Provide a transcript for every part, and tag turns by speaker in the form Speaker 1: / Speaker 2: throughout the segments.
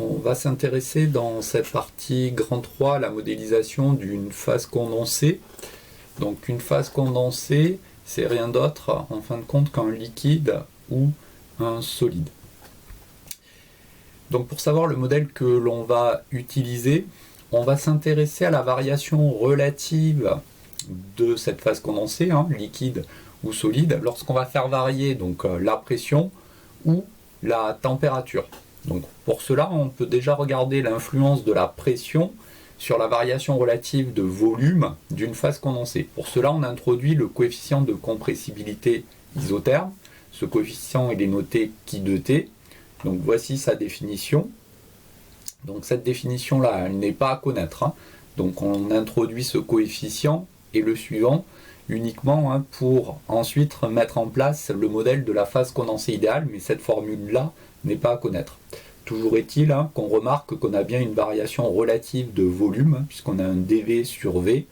Speaker 1: On va s'intéresser dans cette partie grand 3 à la modélisation d'une phase condensée. Donc une phase condensée, c'est rien d'autre en fin de compte qu'un liquide ou un solide. Donc pour savoir le modèle que l'on va utiliser, on va s'intéresser à la variation relative de cette phase condensée, liquide ou solide, lorsqu'on va faire varier donc la pression ou la température. Donc pour cela, on peut déjà regarder l'influence de la pression sur la variation relative de volume d'une phase condensée. Pour cela, on introduit le coefficient de compressibilité isotherme. Ce coefficient, il est noté Qui de T. Donc voici sa définition. Donc cette définition-là, elle n'est pas à connaître. Donc on introduit ce coefficient et le suivant uniquement pour ensuite mettre en place le modèle de la phase condensée idéale, mais cette formule-là n'est pas à connaître. Toujours est-il qu'on remarque qu'on a bien une variation relative de volume, puisqu'on a un dV sur V,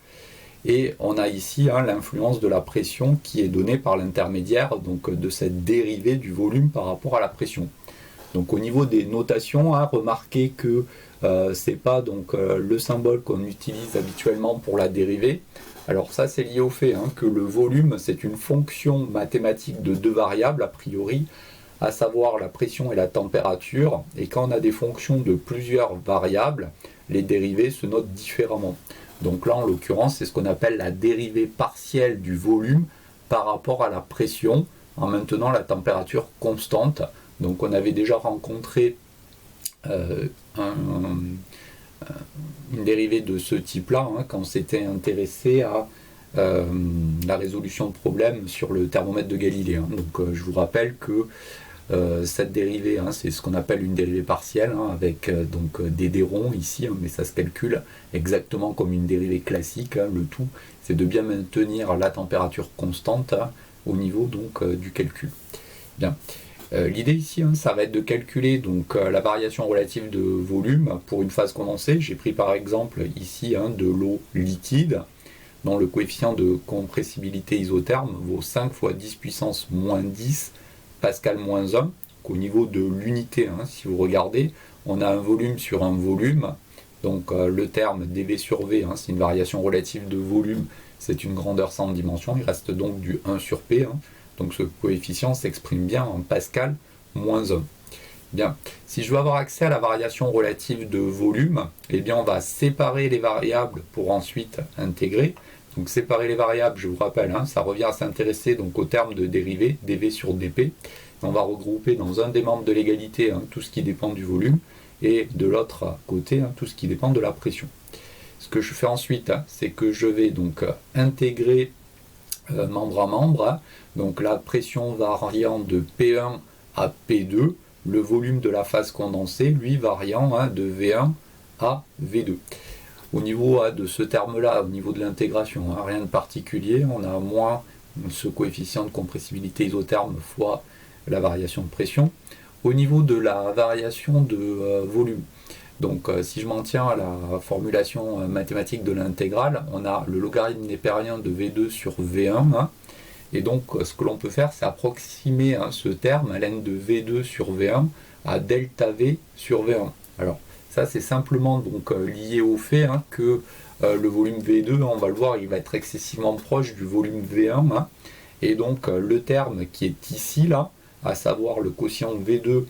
Speaker 1: et on a ici l'influence de la pression qui est donnée par l'intermédiaire de cette dérivée du volume par rapport à la pression. Donc au niveau des notations, remarquez que ce n'est pas le symbole qu'on utilise habituellement pour la dérivée. Alors ça, c'est lié au fait que le volume, c'est une fonction mathématique de deux variables a priori, à savoir la pression et la température. Et quand on a des fonctions de plusieurs variables, les dérivées se notent différemment. Donc là, en l'occurrence, c'est ce qu'on appelle la dérivée partielle du volume par rapport à la pression, en maintenant la température constante. Donc on avait déjà rencontré une dérivée de ce type-là quand on s'était intéressé à la résolution de problèmes sur le thermomètre de Galilée. Donc je vous rappelle que cette dérivée, c'est ce qu'on appelle une dérivée partielle, avec des dérons ici, mais ça se calcule exactement comme une dérivée classique. Le tout, c'est de bien maintenir la température constante au niveau du calcul. Bien. L'idée ici, ça va être de calculer la variation relative de volume pour une phase condensée. J'ai pris par exemple ici de l'eau liquide, dont le coefficient de compressibilité isotherme vaut 5 fois 10 puissance moins 10 Pascal moins 1. Au niveau de l'unité, si vous regardez, on a un volume sur un volume. Donc le terme dV sur V, c'est une variation relative de volume, c'est une grandeur sans dimension. Il reste donc du 1 sur P. Donc ce coefficient s'exprime bien en Pascal moins 1. Bien, si je veux avoir accès à la variation relative de volume, eh bien on va séparer les variables pour ensuite intégrer. Donc séparer les variables, je vous rappelle, ça revient à s'intéresser au terme de dérivée, dV sur dP. On va regrouper dans un des membres de l'égalité tout ce qui dépend du volume, et de l'autre côté tout ce qui dépend de la pression. Ce que je fais ensuite, c'est que je vais intégrer membre à membre, donc la pression variant de P1 à P2, le volume de la phase condensée, lui variant de V1 à V2. Au niveau de ce terme-là, au niveau de l'intégration, rien de particulier, on a moins ce coefficient de compressibilité isotherme fois la variation de pression. Au niveau de la variation de volume, donc si je m'en tiens à la formulation mathématique de l'intégrale, on a le logarithme népérien de V2 sur V1, et donc ce que l'on peut faire, c'est approximer ce terme, ln de V2 sur V1, à delta V sur V1. Alors ça, c'est simplement lié au fait que le volume V2, on va le voir, il va être excessivement proche du volume V1, et donc le terme qui est ici, là, à savoir le quotient V2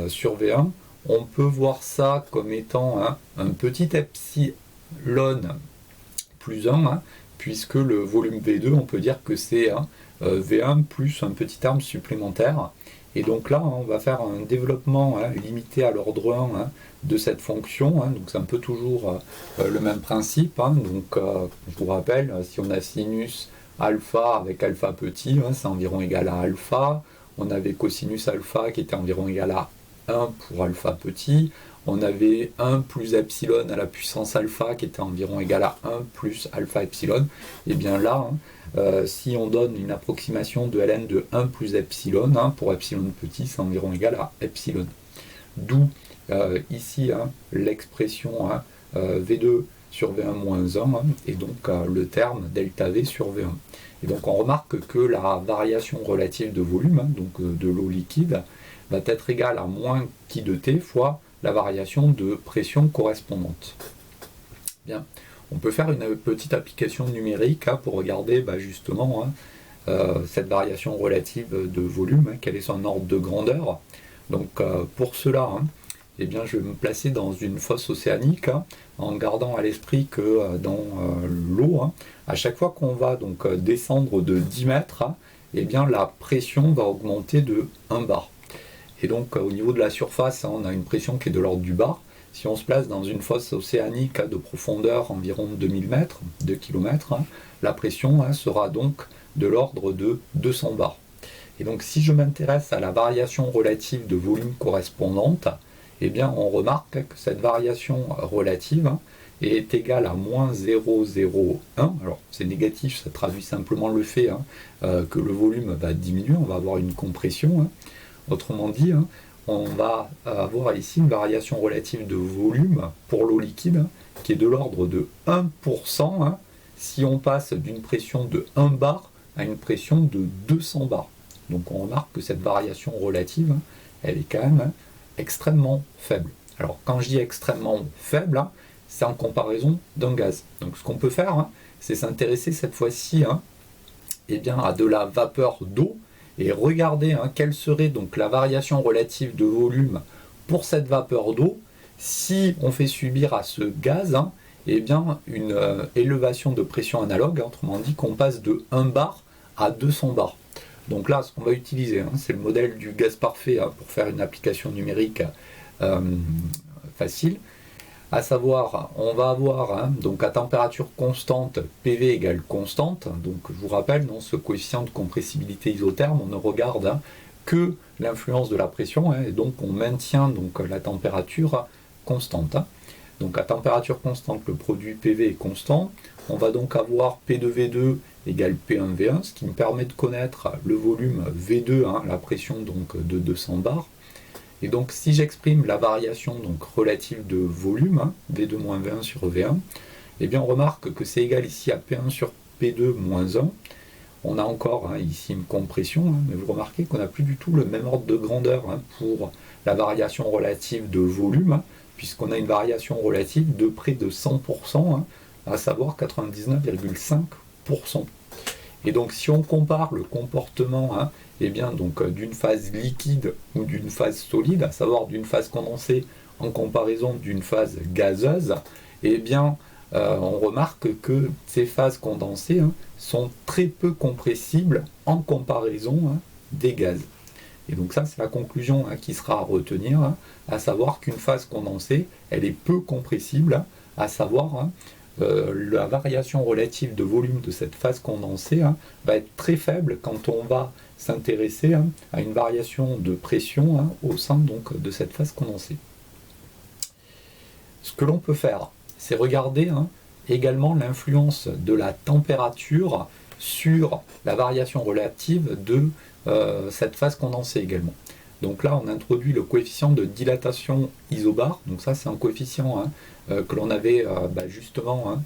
Speaker 1: sur V1, on peut voir ça comme étant un petit epsilon plus 1, puisque le volume V2, on peut dire que c'est V1 plus un petit terme supplémentaire. Et donc là, on va faire un développement limité à l'ordre 1 de cette fonction. Donc c'est un peu toujours le même principe. Donc je vous rappelle, si on a sinus alpha avec alpha petit, c'est environ égal à alpha. On avait cosinus alpha qui était environ égal à 1 pour alpha petit. On avait 1 plus epsilon à la puissance alpha qui était environ égal à 1 plus alpha epsilon. Et bien là, si on donne une approximation de ln de 1 plus epsilon, pour epsilon petit, c'est environ égal à epsilon. D'où ici l'expression V2 sur V1 moins 1, et donc le terme delta V sur V1. Et donc on remarque que la variation relative de volume, de l'eau liquide, va être égale à moins Qui de T fois la variation de pression correspondante. Bien, on peut faire une petite application numérique pour regarder justement cette variation relative de volume, quel est son ordre de grandeur. Donc pour cela, eh bien, je vais me placer dans une fosse océanique en gardant à l'esprit que dans l'eau, à chaque fois qu'on va donc descendre de 10 mètres, eh bien, la pression va augmenter de 1 bar. Et donc au niveau de la surface, on a une pression qui est de l'ordre du bar. Si on se place dans une fosse océanique de profondeur environ 2000 mètres, 2 km, la pression sera donc de l'ordre de 200 bars. Et donc si je m'intéresse à la variation relative de volume correspondante, eh bien on remarque que cette variation relative est égale à moins 0,01. Alors c'est négatif, ça traduit simplement le fait que le volume va diminuer, on va avoir une compression. Autrement dit, on va avoir ici une variation relative de volume pour l'eau liquide qui est de l'ordre de 1% si on passe d'une pression de 1 bar à une pression de 200 bars. Donc on remarque que cette variation relative, elle est quand même extrêmement faible. Alors quand je dis extrêmement faible, c'est en comparaison d'un gaz. Donc ce qu'on peut faire, c'est s'intéresser cette fois-ci eh bien, à de la vapeur d'eau et regarder quelle serait donc la variation relative de volume pour cette vapeur d'eau si on fait subir à ce gaz eh bien, une élévation de pression analogue, autrement dit qu'on passe de 1 bar à 200 bars. Donc là, ce qu'on va utiliser, c'est le modèle du gaz parfait pour faire une application numérique facile. À savoir, on va avoir donc à température constante, PV égale constante. Donc je vous rappelle, dans ce coefficient de compressibilité isotherme, on ne regarde que l'influence de la pression, et donc on maintient donc la température constante. Donc à température constante, le produit PV est constant. On va donc avoir P2V2 égale P1V1, ce qui me permet de connaître le volume V2, la pression donc de 200 bars. Et donc si j'exprime la variation donc relative de volume, V2 moins V1 sur V1, eh bien on remarque que c'est égal ici à P1 sur P2 moins 1. On a encore ici une compression, mais vous remarquez qu'on n'a plus du tout le même ordre de grandeur pour la variation relative de volume, puisqu'on a une variation relative de près de 100%, à savoir 99,5%. Et donc si on compare le comportement eh bien, donc, d'une phase liquide ou d'une phase solide, à savoir d'une phase condensée en comparaison d'une phase gazeuse, eh bien on remarque que ces phases condensées sont très peu compressibles en comparaison des gaz. Et donc ça, c'est la conclusion qui sera à retenir, à savoir qu'une phase condensée, elle est peu compressible, à savoir la variation relative de volume de cette phase condensée va être très faible quand on va s'intéresser à une variation de pression au sein donc, de cette phase condensée. Ce que l'on peut faire, c'est regarder également l'influence de la température sur la variation relative de cette phase condensée également. Donc là, on introduit le coefficient de dilatation isobar. Donc ça, c'est un coefficient que l'on avait justement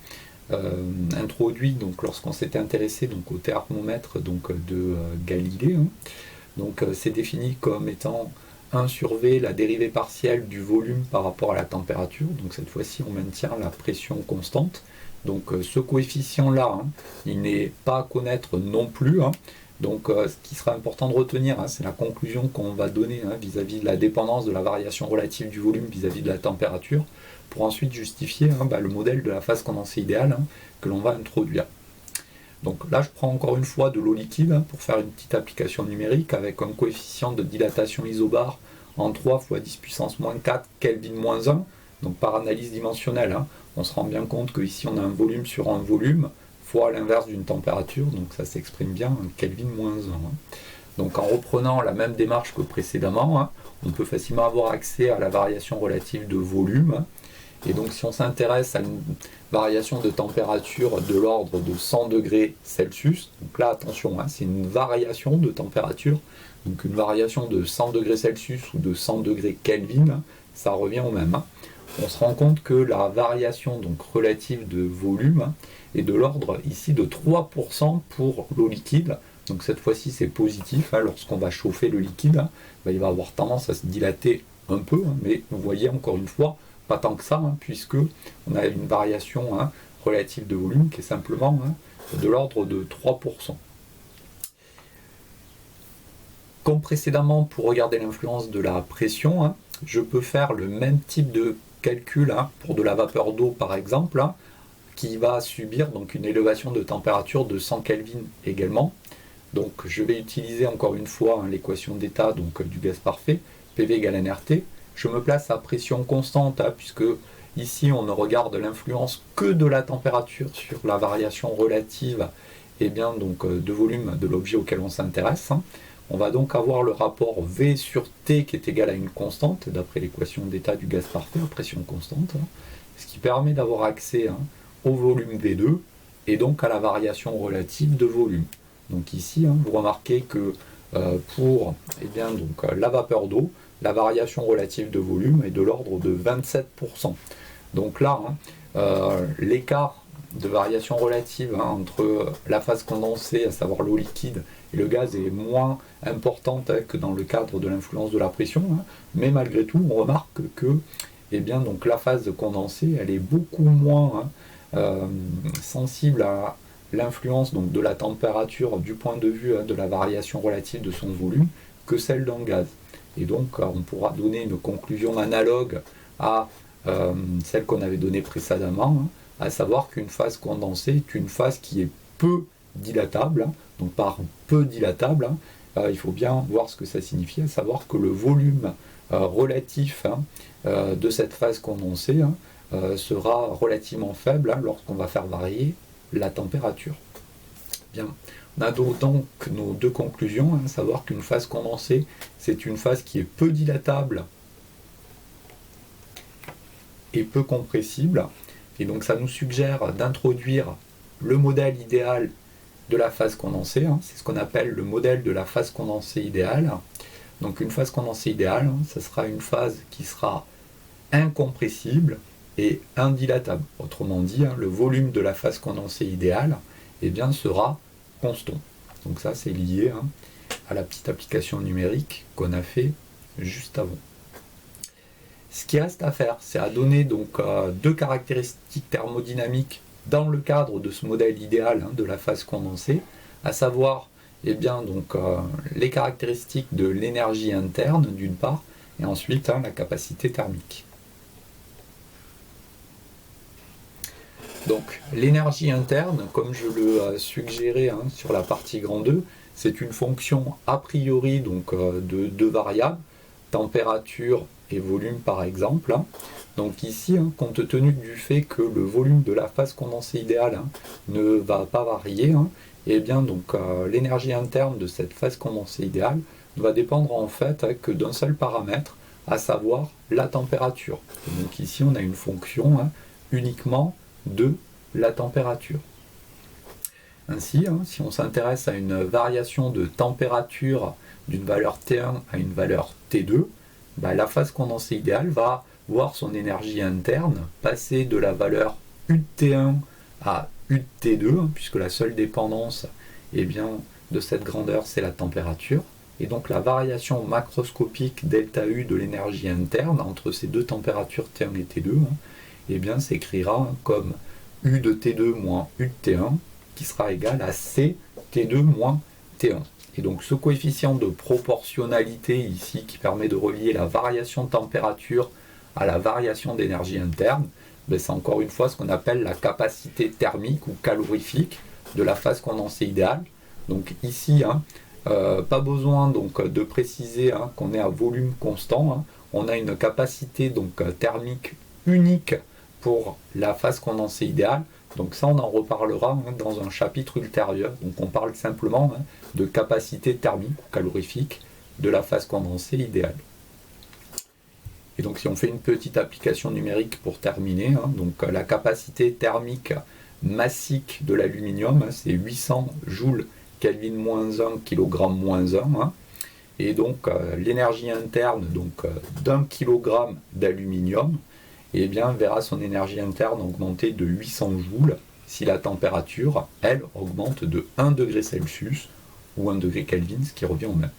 Speaker 1: introduit donc, lorsqu'on s'était intéressé donc, au thermomètre donc, de Galilée. Donc c'est défini comme étant 1 sur V, la dérivée partielle du volume par rapport à la température. Donc cette fois-ci, on maintient la pression constante. Donc ce coefficient-là, il n'est pas à connaître non plus. Donc ce qui sera important de retenir, c'est la conclusion qu'on va donner vis-à-vis de la dépendance de la variation relative du volume vis-à-vis de la température, pour ensuite justifier le modèle de la phase condensée idéale que l'on va introduire. Donc là, je prends encore une fois de l'eau liquide pour faire une petite application numérique avec un coefficient de dilatation isobar en 3 fois 10 puissance moins 4 Kelvin moins 1. Donc par analyse dimensionnelle, on se rend bien compte qu'ici on a un volume sur un volume fois l'inverse d'une température, donc ça s'exprime bien en Kelvin moins 1. Donc en reprenant la même démarche que précédemment, on peut facilement avoir accès à la variation relative de volume. Et donc si on s'intéresse à une variation de température de l'ordre de 100 degrés Celsius, donc là attention, c'est une variation de température, donc une variation de 100 degrés Celsius ou de 100 degrés Kelvin, ça revient au même. On se rend compte que la variation donc, relative de volume est de l'ordre ici de 3% pour l'eau liquide. Donc cette fois-ci c'est positif, lorsqu'on va chauffer le liquide, il va avoir tendance à se dilater un peu, mais vous voyez encore une fois, pas tant que ça, puisque on a une variation relative de volume qui est simplement de l'ordre de 3%. Comme précédemment, pour regarder l'influence de la pression, je peux faire le même type de calcul pour de la vapeur d'eau par exemple, qui va subir donc une élévation de température de 100 Kelvin également. Donc je vais utiliser encore une fois l'équation d'état du gaz parfait, PV égale nRT. Je me place à pression constante, puisque ici on ne regarde l'influence que de la température sur la variation relative de volume de l'objet auquel on s'intéresse. On va donc avoir le rapport V sur T qui est égal à une constante, d'après l'équation d'état du gaz parfait à pression constante, ce qui permet d'avoir accès au volume V2 et donc à la variation relative de volume. Donc ici, vous remarquez que pour la vapeur d'eau, la variation relative de volume est de l'ordre de 27%. Donc là, l'écart de variation relative entre la phase condensée, à savoir l'eau liquide, et le gaz est moins importante que dans le cadre de l'influence de la pression, mais malgré tout, on remarque que la phase condensée, elle est beaucoup moins sensible à l'influence de la température du point de vue de la variation relative de son volume que celle d'un gaz. Et donc on pourra donner une conclusion analogue à celle qu'on avait donnée précédemment, à savoir qu'une phase condensée est une phase qui est peu dilatable. Donc par peu dilatable, il faut bien voir ce que ça signifie, à savoir que le volume relatif de cette phase condensée sera relativement faible lorsqu'on va faire varier la température. Bien, on a donc nos deux conclusions, à savoir qu'une phase condensée, c'est une phase qui est peu dilatable et peu compressible, et donc ça nous suggère d'introduire le modèle idéal de la phase condensée, c'est ce qu'on appelle le modèle de la phase condensée idéale. Donc une phase condensée idéale, ça sera une phase qui sera incompressible et indilatable. Autrement dit, le volume de la phase condensée idéale sera constant. Donc ça, c'est lié à la petite application numérique qu'on a fait juste avant. Ce qui reste à faire, c'est à donner deux caractéristiques thermodynamiques dans le cadre de ce modèle idéal de la phase condensée, à savoir les caractéristiques de l'énergie interne d'une part, et ensuite la capacité thermique. Donc l'énergie interne, comme je le suggérais sur la partie grand 2, c'est une fonction a priori de deux variables, température et volume par exemple. Donc ici, compte tenu du fait que le volume de la phase condensée idéale ne va pas varier, l'énergie interne de cette phase condensée idéale ne va dépendre en fait que d'un seul paramètre, à savoir la température. Et donc ici, on a une fonction uniquement de la température. Ainsi, si on s'intéresse à une variation de température d'une valeur T1 à une valeur T2, la phase condensée idéale va voir son énergie interne passer de la valeur U de T1 à U de T2, puisque la seule dépendance de cette grandeur, c'est la température. Et donc la variation macroscopique delta U de l'énergie interne entre ces deux températures T1 et T2, s'écrira comme U de T2 moins U de T1, qui sera égal à C T2 moins T1. Et donc ce coefficient de proportionnalité ici, qui permet de relier la variation de température à la variation d'énergie interne, c'est encore une fois ce qu'on appelle la capacité thermique ou calorifique de la phase condensée idéale. Donc ici, pas besoin de préciser qu'on est à volume constant, on a une capacité thermique unique pour la phase condensée idéale. Donc ça, on en reparlera dans un chapitre ultérieur. Donc on parle simplement de capacité thermique ou calorifique de la phase condensée idéale. Et donc si on fait une petite application numérique pour terminer, la capacité thermique massique de l'aluminium, c'est 800 joules Kelvin-1 kg-1. Et donc l'énergie interne d'un kilogramme d'aluminium verra son énergie interne augmenter de 800 joules si la température, elle, augmente de 1 degré Celsius ou 1 degré Kelvin, ce qui revient au même.